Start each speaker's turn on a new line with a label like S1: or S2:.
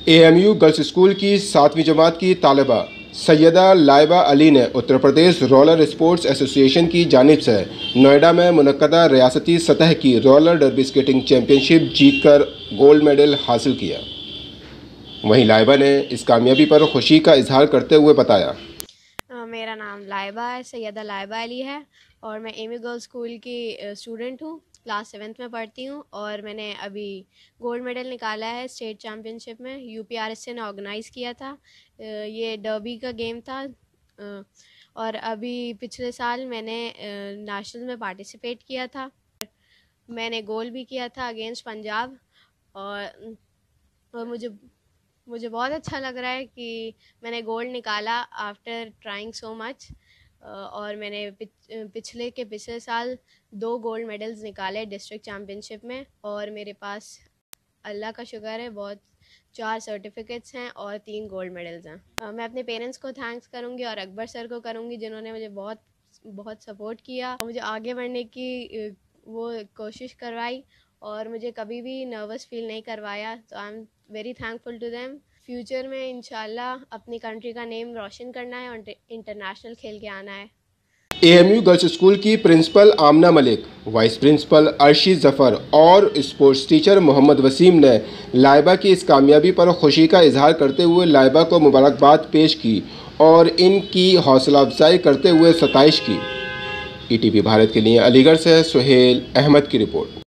S1: AMU girls school की 7वीं जमात की तालिबा सैयदा लाइबा अली ने Uttar Pradesh roller sports association की जानिब से नोएडा में मुनक्कदा रियासती सतह की रोलर डर्बी स्केटिंग चैंपियनशिप जीतकर गोल्ड मेडल हासिल किया। वहीं लाइबा ने इस कामयाबी पर खुशी का इजहार करते हुए बताया,
S2: मेरा नाम लाइबा है, सैयदा लाइबा अली है और मैं एएमयू गर्ल्स स्कूल की स्टूडेंट हूँ। क्लास 7th में पढ़ती हूँ और मैंने अभी गोल्ड मेडल निकाला है स्टेट चैम्पियनशिप में। यूपीआरएसए ने ऑर्गेनाइज़ किया था। ये डर्बी का गेम था और अभी पिछले साल मैंने नेशनल में पार्टिसिपेट किया था। मैंने गोल भी किया था अगेंस्ट पंजाब और मुझे बहुत अच्छा लग रहा है कि मैंने गोल्ड निकाला आफ्टर ट्राइंग सो मच। और मैंने पिछले साल 2 गोल्ड मेडल्स निकाले डिस्ट्रिक्ट चैम्पियनशिप में और मेरे पास अल्लाह का शुक्र है बहुत 4 सर्टिफिकेट्स हैं और 3 गोल्ड मेडल्स हैं। मैं अपने पेरेंट्स को थैंक्स करूँगी और अकबर सर को करूँगी जिन्होंने मुझे बहुत बहुत सपोर्ट किया और मुझे आगे बढ़ने की वो कोशिश करवाई और मुझे कभी भी नर्वस फील नहीं करवाया। तो I am very thankful to them. Future में इंशाल्लाह अपनी कंट्री का नेम रोशन करना है और इंटरनेशनल खेल के आना है।
S1: एएमयू गर्ल्स स्कूल की प्रिंसिपल आमना मलिक, वाइस प्रिंसिपल अर्शी जफर और स्पोर्ट्स टीचर मोहम्मद वसीम ने लाइबा की इस कामयाबी पर खुशी का इजहार करते हुए लाइबा को मुबारकबाद पेश की और इनकी हौसला अफजाई करते हुए सताइश की। ईटीवी भारत के लिए अलीगढ़ से सुहेल अहमद की रिपोर्ट।